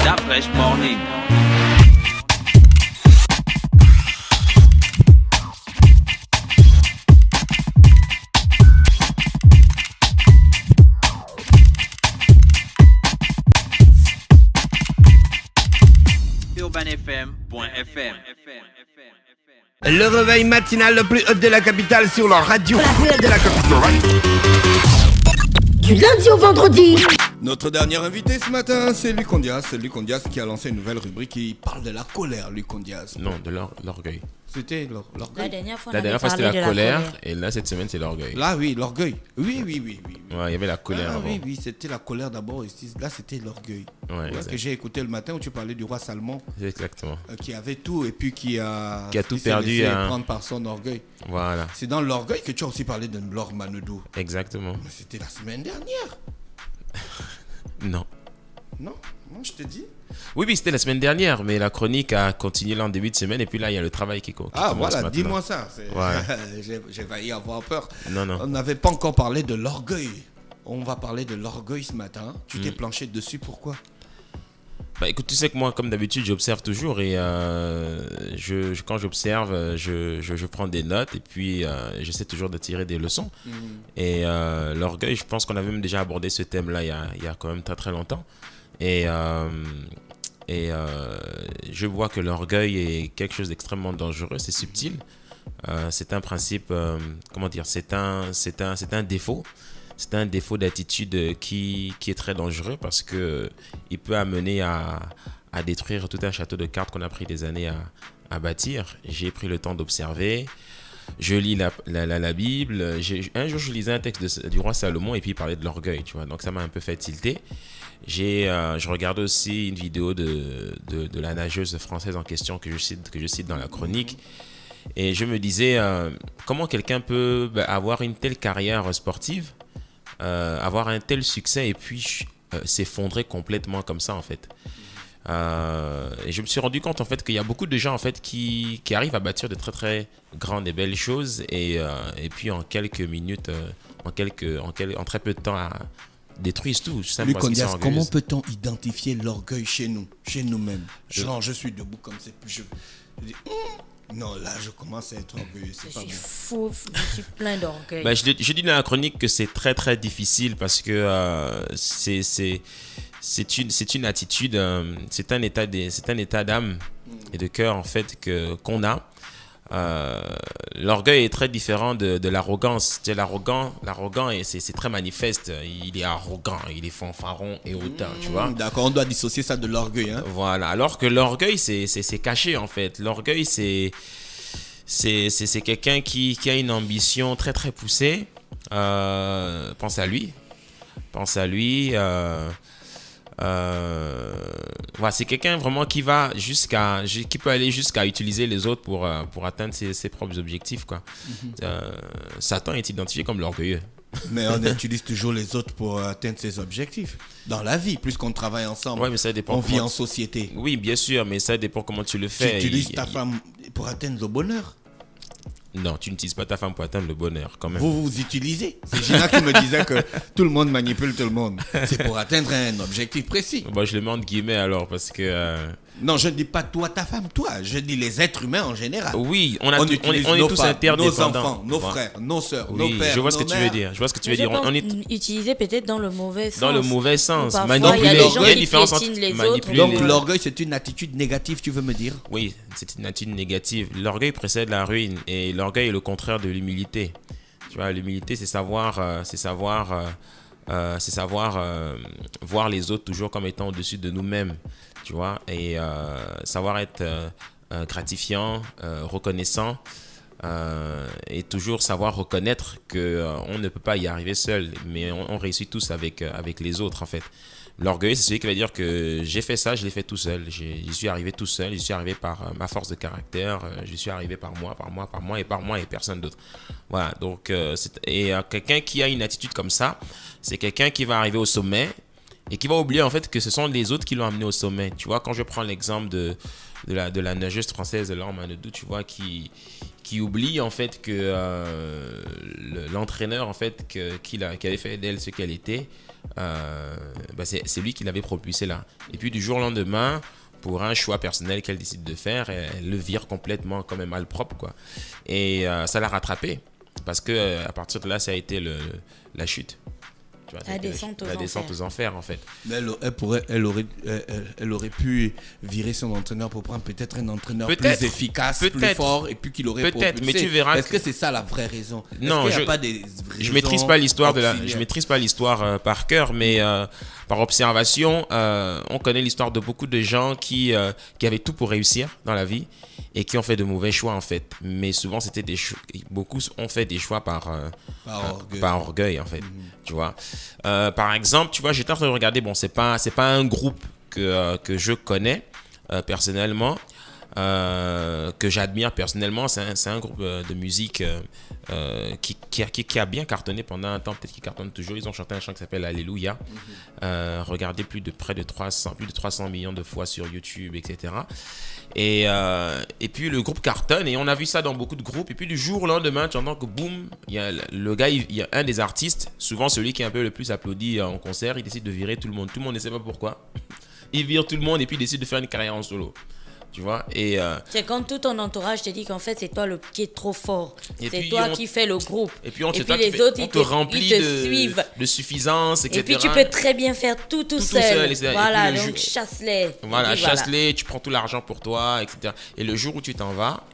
La Fresh Morning. UrbanFM.fm. Le réveil matinal le plus haut de la capitale sur la radio. La plus haute de la capitale. Du lundi au vendredi. Notre dernier invité ce matin, c'est Lucon Diaz. C'est Lucon Diaz qui a lancé une nouvelle rubrique qui parle de la colère, Lucon Diaz. Non, de l'orgueil. C'était l'orgueil. La dernière fois, C'était la colère, et là, cette semaine, c'est l'orgueil. Là, oui, l'orgueil. Oui. Ouais, il y avait la colère avant. Oui, c'était la colère d'abord. Là, c'était l'orgueil. Ouais, que j'ai écouté le matin où tu parlais du roi Salomon. Exactement. Qui avait tout et puis qui a tout perdu. Prendre par son orgueil. Voilà. C'est dans l'orgueil que tu as aussi parlé de Laure Manodou. Exactement. Mais c'était la semaine dernière. Non, je te dis. Oui, c'était la semaine dernière, mais la chronique a continué là en début de semaine, et puis là, il y a le travail qui commence. Voilà, maintenant. dis-moi ça. Voilà. J'ai failli avoir peur. Non. On n'avait pas encore parlé de l'orgueil. On va parler de l'orgueil ce matin. Tu t'es planché dessus, pourquoi ? Bah écoute, tu sais que moi, comme d'habitude, j'observe toujours, et quand j'observe, je prends des notes, et puis j'essaie toujours de tirer des leçons. Et l'orgueil, je pense qu'on avait même déjà abordé ce thème-là il y a quand même très très longtemps. Et je vois que l'orgueil est quelque chose d'extrêmement dangereux, c'est subtil. C'est un principe, c'est un défaut. C'est un défaut d'attitude qui est très dangereux parce qu'il peut amener à détruire tout un château de cartes qu'on a pris des années à bâtir. J'ai pris le temps d'observer. Je lis la Bible. Un jour, je lisais un texte du roi Salomon et puis il parlait de l'orgueil, tu vois. Donc, ça m'a un peu fait tilter. Je regardais aussi une vidéo de la nageuse française en question que je cite dans la chronique. Et je me disais, comment quelqu'un peut avoir une telle carrière sportive, avoir un tel succès et puis s'effondrer complètement comme ça, en fait. Et je me suis rendu compte en fait qu'il y a beaucoup de gens en fait qui arrivent à bâtir de très très grandes et belles choses et puis en quelques minutes, en très peu de temps, détruisent tout. Lucon Diaz, comment peut-on identifier l'orgueil chez nous-mêmes? Genre, je suis debout comme c'est plus. Je dis, non, là, je commence à être orgueilleux. Je suis fou, je suis plein d'orgueil. Je dis dans la chronique que c'est très très difficile parce que c'est une attitude, c'est un état d'âme et de cœur en fait qu'on a. L'orgueil est très différent de l'arrogance. L'arrogant c'est très manifeste. Il est arrogant, il est fanfaron et hautain, tu vois. D'accord, on doit dissocier ça de l'orgueil, hein. Voilà, alors que l'orgueil c'est caché en fait. L'orgueil c'est quelqu'un qui a une ambition très très poussée. Pense à lui. Voilà, c'est quelqu'un vraiment qui peut aller jusqu'à utiliser les autres pour atteindre ses propres objectifs, quoi. Satan est identifié comme l'orgueilleux. Mais on utilise toujours les autres pour atteindre ses objectifs. Dans la vie, puisqu'on travaille ensemble, ouais, mais ça dépend. On vit en société. Oui, bien sûr, mais ça dépend comment tu le fais. Tu utilises ta femme pour atteindre le bonheur. Non, tu n'utilises pas ta femme pour atteindre le bonheur, quand même. Vous utilisez. C'est Gina qui me disait que tout le monde manipule tout le monde. C'est pour atteindre un objectif précis. Bon, je le mets entre guillemets alors, parce que... Non, je ne dis pas toi, ta femme, toi. Je dis les êtres humains en général. Oui, on est tous femmes, interdépendants. Nos enfants, nos frères, nos sœurs, oui, nos pères, je vois ce que nos tu mères. veux dire. Je vois ce que tu veux dire. On est utilisé peut-être dans le mauvais sens. Dans le mauvais sens. Manipuler. Il y a des gens qui piétinent les autres. Donc l'orgueil, c'est une attitude négative, tu veux me dire? Oui, c'est une attitude négative. L'orgueil précède la ruine et l'orgueil est le contraire de l'humilité. Tu vois, l'humilité, c'est savoir voir les autres toujours comme étant au-dessus de nous-mêmes, tu vois, et savoir être gratifiant, reconnaissant, et toujours savoir reconnaître qu'on ne peut pas y arriver seul, mais on réussit tous avec les autres, en fait. L'orgueil, c'est celui qui va dire que j'ai fait ça, je l'ai fait tout seul. J'y suis arrivé tout seul, j'y suis arrivé par ma force de caractère, j'y suis arrivé par moi et personne d'autre. Voilà, donc, quelqu'un qui a une attitude comme ça, c'est quelqu'un qui va arriver au sommet et qui va oublier en fait que ce sont les autres qui l'ont amené au sommet. Tu vois, quand je prends l'exemple de la nageuse française Laure Manodou, tu vois, qui oublie en fait que l'entraîneur en fait qui avait fait d'elle ce qu'elle était, c'est lui qui l'avait propulsé là. Et puis du jour au lendemain, pour un choix personnel qu'elle décide de faire, elle le vire complètement comme un malpropre, quoi. Et ça l'a rattrapé. Parce que à partir de là, ça a été la chute. Tu vois, la descente aux enfers, en fait. Mais elle aurait pu virer son entraîneur pour prendre peut-être un entraîneur plus efficace, plus fort, et puis qu'il aurait propulsé. Mais tu verras. Est-ce que c'est ça la vraie raison? Non, je maîtrise pas l'histoire je maîtrise pas l'histoire par cœur, mais par observation, on connaît l'histoire de beaucoup de gens qui avaient tout pour réussir dans la vie et qui ont fait de mauvais choix, en fait. Mais souvent, beaucoup ont fait des choix par orgueil, en fait. Tu vois. Par exemple, tu vois, j'étais en train de regarder, bon, c'est pas un groupe que je connais personnellement, que j'admire personnellement. C'est un groupe de musique qui a bien cartonné pendant un temps, peut-être qu'il cartonne toujours. Ils ont chanté un chant qui s'appelle Alléluia, regardé près de 300 millions de fois sur YouTube, etc. Et puis le groupe cartonne, et on a vu ça dans beaucoup de groupes. Et puis du jour au lendemain, tu entends que boum, il y a le gars, il y a un des artistes, souvent celui qui est un peu le plus applaudi en concert, il décide de virer tout le monde. Tout le monde ne sait pas pourquoi. Il vire tout le monde et puis il décide de faire une carrière en solo. Tu vois, et c'est quand tout ton entourage te dit qu'en fait c'est toi qui est trop fort, c'est puis toi qui fais le groupe, et puis les autres ils te remplit suivent de suffisance, etc. Et puis tu peux très bien faire tout seul. Voilà, donc chasse-les. Voilà, chasse-les, tu prends tout l'argent pour toi, etc. Et le jour où tu t'en vas,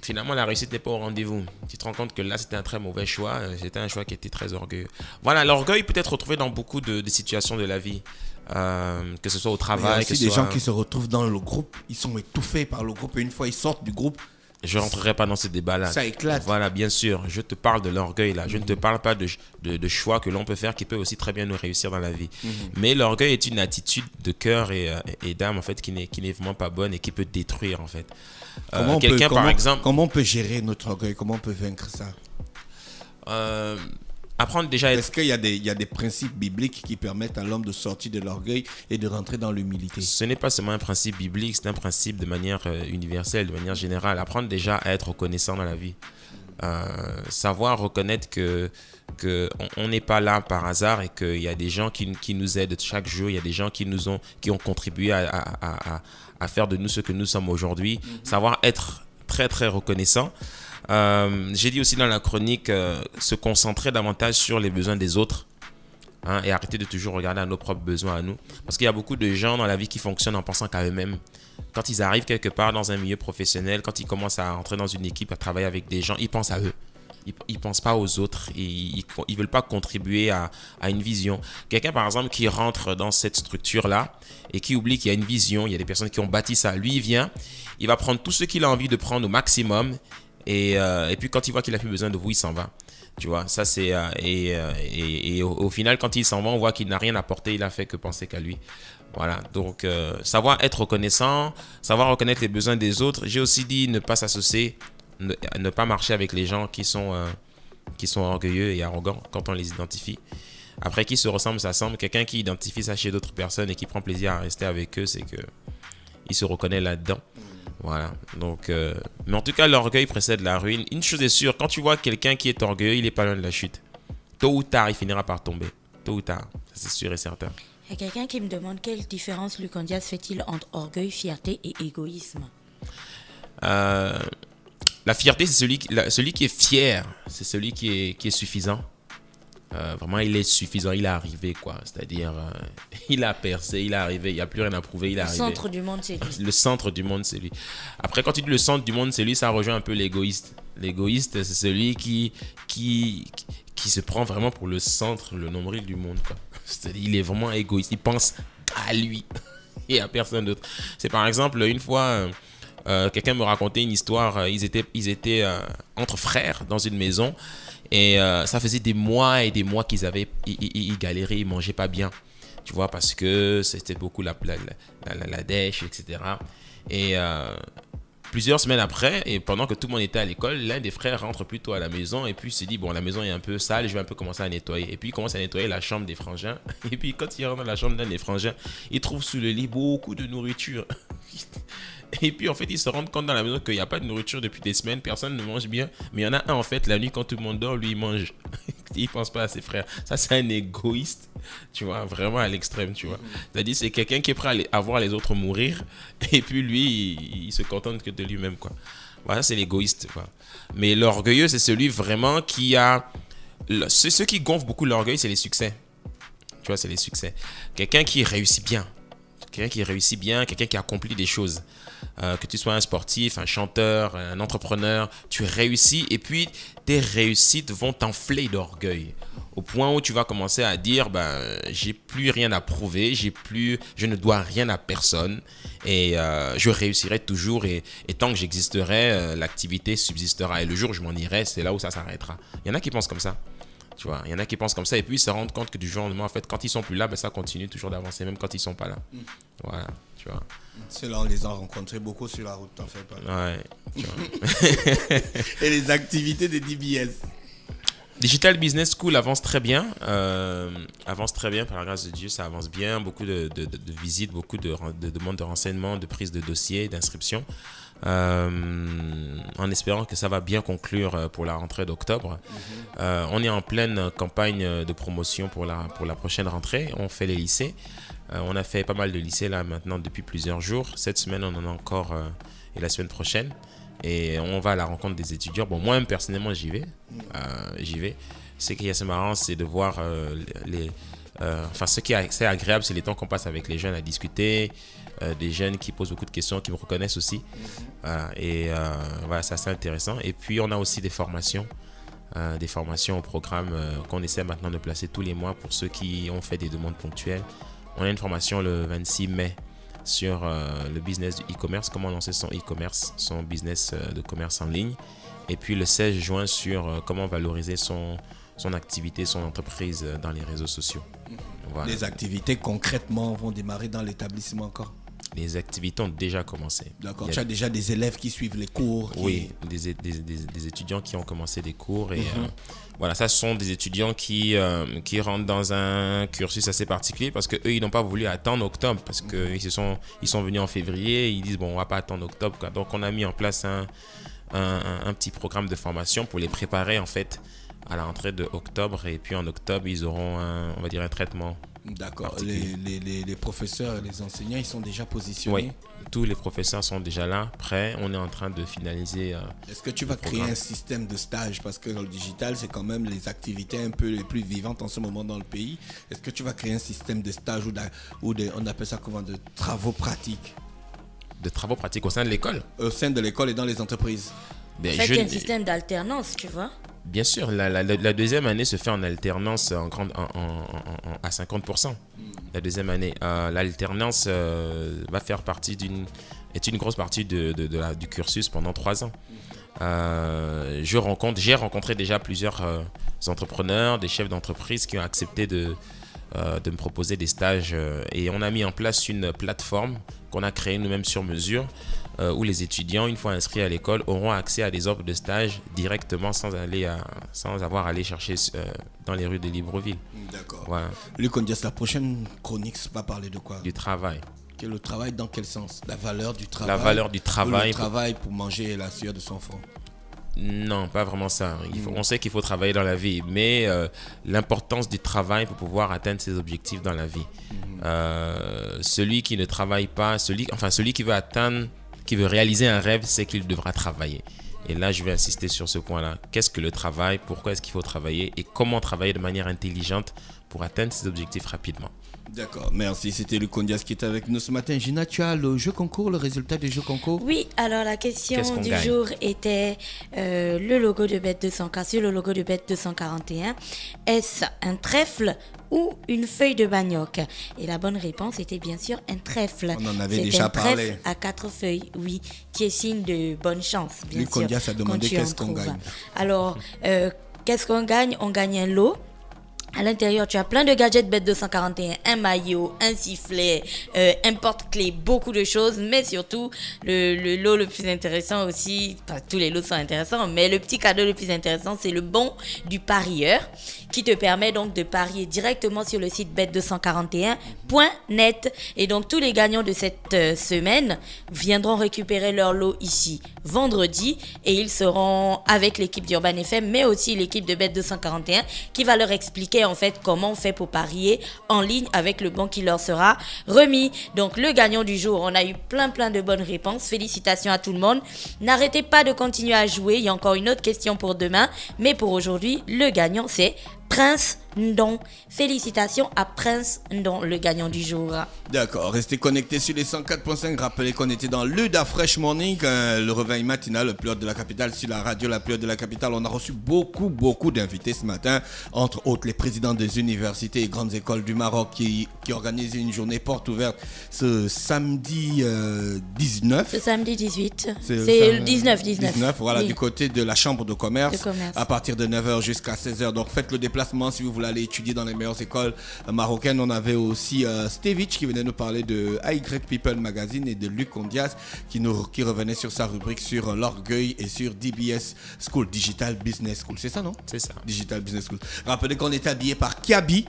finalement la réussite n'est pas au rendez-vous. Tu te rends compte que là c'était un très mauvais choix, c'était un choix qui était très orgueilleux. Voilà, l'orgueil peut être retrouvé dans beaucoup de situations de la vie. Que ce soit au travail, il y a aussi des gens qui se retrouvent dans le groupe, ils sont étouffés par le groupe, et une fois ils sortent du groupe, je rentrerai pas dans ce débat-là. Ça éclate. Voilà, bien sûr, je te parle de l'orgueil là. Je ne te parle pas de choix que l'on peut faire qui peut aussi très bien nous réussir dans la vie. Mais l'orgueil est une attitude de cœur et d'âme en fait qui n'est vraiment pas bonne et qui peut détruire en fait. Par exemple, comment on peut gérer notre orgueil? Comment on peut vaincre ça? Apprendre déjà. Est-ce qu'il y a des principes bibliques qui permettent à l'homme de sortir de l'orgueil et de rentrer dans l'humilité? Ce n'est pas seulement un principe biblique, c'est un principe de manière universelle, de manière générale. Apprendre déjà à être reconnaissant dans la vie. Savoir reconnaître qu'on n'est pas là par hasard et qu'il y a des gens qui nous aident chaque jour. Il y a des gens qui ont contribué à faire de nous ce que nous sommes aujourd'hui. Savoir être très très reconnaissant. J'ai dit aussi dans la chronique se concentrer davantage sur les besoins des autres, hein, et arrêter de toujours regarder à nos propres besoins à nous, parce qu'il y a beaucoup de gens dans la vie qui fonctionnent en pensant qu'à eux-mêmes. Quand ils arrivent quelque part dans un milieu professionnel, quand ils commencent à entrer dans une équipe, à travailler avec des gens, ils pensent à eux. Ils pensent pas aux autres, ils veulent pas contribuer à une vision. Quelqu'un par exemple qui rentre dans cette structure là et qui oublie qu'il y a une vision, il y a des personnes qui ont bâti ça, lui il vient, il va prendre tout ce qu'il a envie de prendre au maximum. Et puis quand il voit qu'il n'a plus besoin de vous, il s'en va. Tu vois, ça c'est et au final quand il s'en va, on voit qu'il n'a rien apporté, il a fait que penser qu'à lui. Voilà, donc savoir être reconnaissant, savoir reconnaître les besoins des autres. J'ai aussi dit ne pas s'associer, ne pas marcher avec les gens qui sont orgueilleux et arrogants quand on les identifie. Après, qui se ressemble s'assemble. Quelqu'un qui identifie ça chez d'autres personnes et qui prend plaisir à rester avec eux, c'est que il se reconnaît là-dedans. Voilà, donc, mais en tout cas, l'orgueil précède la ruine. Une chose est sûre, quand tu vois quelqu'un qui est orgueilleux, il n'est pas loin de la chute. Tôt ou tard, il finira par tomber. Tôt ou tard, ça, c'est sûr et certain. Il y a quelqu'un qui me demande quelle différence Luc Ondias fait-il entre orgueil, fierté et égoïsme. La fierté, c'est celui qui est fier, c'est celui qui est suffisant. Vraiment, il est suffisant, il est arrivé, quoi. C'est-à-dire, il a percé, il est arrivé, il n'y a plus rien à prouver, il est arrivé. Le centre du monde, c'est lui. Le centre du monde, c'est lui. Après, quand tu dis le centre du monde, c'est lui, ça rejoint un peu l'égoïste. L'égoïste, c'est celui qui se prend vraiment pour le centre, le nombril du monde, quoi. C'est-à-dire, il est vraiment égoïste, il pense à lui et à personne d'autre. C'est par exemple, une fois, quelqu'un me racontait une histoire, ils étaient entre frères dans une maison. Et ça faisait des mois et des mois ils galéraient, ils mangeaient pas bien, tu vois, parce que c'était beaucoup la dèche, etc. Et plusieurs semaines après, et pendant que tout le monde était à l'école, l'un des frères rentre plus tôt à la maison et puis il se dit, bon, la maison est un peu sale, je vais un peu commencer à nettoyer. Et puis il commence à nettoyer la chambre des frangins. Et puis quand il rentre dans la chambre d'un des frangins, il trouve sous le lit beaucoup de nourriture. Et puis en fait, ils se rendent compte dans la maison qu'il n'y a pas de nourriture depuis des semaines, personne ne mange bien. Mais il y en a un en fait, la nuit quand tout le monde dort, lui il mange. Il pense pas à ses frères. Ça, c'est un égoïste, tu vois, vraiment à l'extrême, tu vois. C'est-à-dire, c'est quelqu'un qui est prêt à voir les autres mourir. Et puis lui, il se contente que de lui-même, quoi. Voilà, c'est l'égoïste, quoi. Mais l'orgueilleux, c'est celui vraiment qui a... Ceux qui gonflent beaucoup l'orgueil, c'est les succès. Tu vois, c'est les succès. Quelqu'un qui réussit bien. Quelqu'un qui accomplit des choses. Que tu sois un sportif, un chanteur, un entrepreneur, tu réussis et puis tes réussites vont t'enfler d'orgueil. Au point où tu vas commencer à dire, j'ai plus rien à prouver, je ne dois rien à personne et je réussirai toujours et tant que j'existerai, l'activité subsistera et le jour où je m'en irai, c'est là où ça s'arrêtera. Il y en a qui pensent comme ça. Tu vois, il y en a qui pensent comme ça et puis ils se rendent compte que du jour au lendemain, en fait, quand ils sont plus là, ça continue toujours d'avancer, même quand ils sont pas là. Voilà, tu vois. Ceux-là, on les a rencontrés beaucoup sur la route, t'en fais pas. Ouais, tu vois. Et les activités de DBS? Digital Business School avance très bien. Par la grâce de Dieu, ça avance bien. Beaucoup de visites, beaucoup de demandes de renseignements, de prise de dossiers, d'inscriptions. En espérant que ça va bien conclure pour la rentrée d'octobre. On est en pleine campagne de promotion pour la prochaine rentrée. On fait les lycées. On a fait pas mal de lycées là maintenant depuis plusieurs jours. Cette semaine, on en a encore et la semaine prochaine. Et on va à la rencontre des étudiants. Bon, moi-même, personnellement, j'y vais. Ce qui est assez marrant, c'est de voir ce qui est assez agréable, c'est les temps qu'on passe avec les jeunes à discuter. Des jeunes qui posent beaucoup de questions, qui me reconnaissent aussi. Voilà, c'est assez intéressant. Et puis, on a aussi des formations au programme qu'on essaie maintenant de placer tous les mois pour ceux qui ont fait des demandes ponctuelles. On a une formation le 26 mai sur le business du e-commerce, comment lancer son e-commerce, son business de commerce en ligne. Et puis le 16 juin sur comment valoriser son activité, son entreprise dans les réseaux sociaux. Voilà. Les activités concrètement vont démarrer dans l'établissement encore? Les activités ont déjà commencé. D'accord, tu as déjà des élèves qui suivent les cours? Oui, des étudiants qui ont commencé des cours. Et voilà, ça ce sont des étudiants qui rentrent dans un cursus assez particulier parce qu'eux, ils n'ont pas voulu attendre octobre parce qu'ils ils sont venus en février. Ils disent, bon, on ne va pas attendre octobre, quoi. Donc, on a mis en place un petit programme de formation pour les préparer, en fait, à la rentrée de octobre. Et puis, en octobre, ils auront, on va dire, un traitement. D'accord. Les professeurs et les enseignants, ils sont déjà positionnés? Oui, tous les professeurs sont déjà là, prêts. On est en train de finaliser. Est-ce que tu vas créer un système de stage? Parce que dans le digital, c'est quand même les activités un peu les plus vivantes en ce moment dans le pays. Est-ce que tu vas créer un système de stage on appelle ça comment, de travaux pratiques? De travaux pratiques au sein de l'école? Au sein de l'école et dans les entreprises. C'est un système d'alternance, tu vois? Bien sûr, la deuxième année se fait en alternance à 50%. La deuxième année, l'alternance va faire partie est une grosse partie du cursus pendant 3 ans. J'ai rencontré déjà plusieurs entrepreneurs, des chefs d'entreprise qui ont accepté de me proposer des stages et on a mis en place une plateforme qu'on a créée nous-mêmes sur mesure où les étudiants, une fois inscrits à l'école, auront accès à des offres de stage directement sans avoir à aller chercher dans les rues de Libreville. D'accord. Voilà. Luc Ondias, la prochaine chronique va parler de quoi? Du travail. Le travail dans quel sens? La valeur du travail? La valeur du travail. Le travail pour manger la sueur de son front? Non, pas vraiment ça. On sait qu'il faut travailler dans la vie, mais l'importance du travail pour pouvoir atteindre ses objectifs dans la vie. Celui qui ne travaille pas, celui qui veut réaliser un rêve, c'est qu'il devra travailler. Et là, je vais insister sur ce point-là. Qu'est-ce que le travail? Pourquoi est-ce qu'il faut travailler? Et comment travailler de manière intelligente pour atteindre ses objectifs rapidement? D'accord, merci. C'était Luc Ondias qui était avec nous ce matin. Gina, tu as le jeu concours, le résultat du jeu concours? Oui, alors la question du gagne? jour était le logo de Bet 200K sur le logo de Bet 241. Est-ce un trèfle ou une feuille de manioc? Et la bonne réponse était bien sûr un trèfle. On en avait C'est déjà un parlé. trèfle à 4 feuilles, oui, qui est signe de bonne chance, bien Luc sûr. Ondias a demandé quand tu en qu'est-ce qu'on trouves. gagne. Alors, qu'est-ce qu'on gagne? On gagne un lot À l'intérieur, tu as plein de gadgets Bet 241, un maillot, un sifflet, un porte-clés, beaucoup de choses, mais surtout, le lot le plus intéressant aussi, enfin, tous les lots sont intéressants, mais le petit cadeau le plus intéressant, c'est le bon du parieur, qui te permet donc de parier directement sur le site bet241.net. Et donc, tous les gagnants de cette semaine viendront récupérer leur lot ici vendredi, et ils seront avec l'équipe d'Urban FM, mais aussi l'équipe de Bet 241, qui va leur expliquer en fait comment on fait pour parier en ligne avec le bon qui leur sera remis. Donc le gagnant du jour, on a eu plein de bonnes réponses. Félicitations à tout le monde. N'arrêtez pas de continuer à jouer. Il y a encore une autre question pour demain, mais pour aujourd'hui, le gagnant c'est Prince Ndon. Félicitations à Prince Ndon, le gagnant du jour. D'accord, restez connectés sur les 104.5. Rappelez qu'on était dans le Da Fresh Morning, le réveil matinal, le plus haut de la capitale, sur la radio la plus haute de la capitale. On a reçu beaucoup d'invités ce matin, entre autres les présidents des universités et grandes écoles du Maroc qui organisent une journée porte ouverte ce samedi 19. Ce samedi 18. C'est le 19. Voilà, oui. Du côté de la chambre de commerce. À partir de 9h jusqu'à 16h. Donc faites le déplacement si vous voulez aller étudier dans les meilleures écoles marocaines. On avait aussi Stevic qui venait nous parler de AY People Magazine et de Luc Ondias qui revenait sur sa rubrique sur l'orgueil et sur DBS School, Digital Business School. C'est ça, non? C'est ça. Digital Business School. Rappelez qu'on est habillé par Kiabi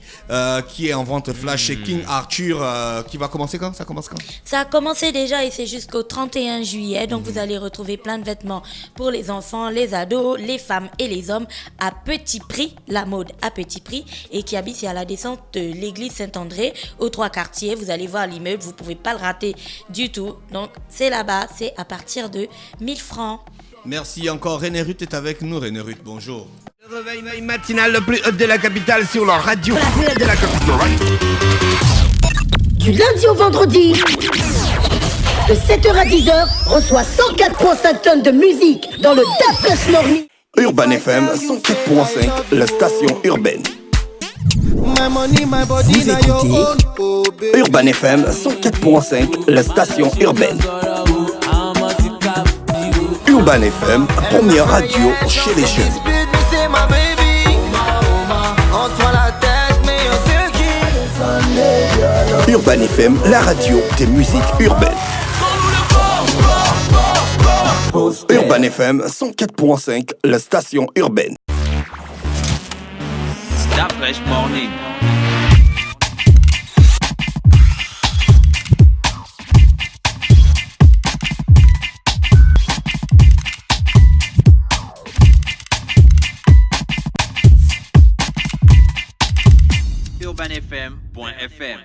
qui est en vente flash chez King Arthur qui va commencer quand? Ça commence quand? Ça a commencé déjà et c'est jusqu'au 31 juillet. Donc vous allez retrouver plein de vêtements pour les enfants, les ados, les femmes et les hommes à petit prix. La mode à petit prix. Et Kiabi, c'est à la descente de l'église Saint-André aux 3 quartiers. Vous allez voir l'immeuble, vous ne pouvez pas le rater du tout. Donc c'est là-bas, c'est à partir de 1000 francs. Merci encore. René Ruth est avec nous. René Ruth, bonjour. Le réveil matinal le plus haut de la capitale sur la radio la plus haute de la capitale. Du lundi au vendredi, de 7h à 10h, reçoit 104.5 tonnes de musique dans le Da Fresh Morning. Urban FM 104.5, la station urbaine. Vous écoutez Urban FM 104.5, la station urbaine. Urban FM, première radio chez les jeunes. Urban FM, la radio des musiques urbaines. Urban FM 104.5, la station urbaine. Da Fresh Morning. UrbanFM.fm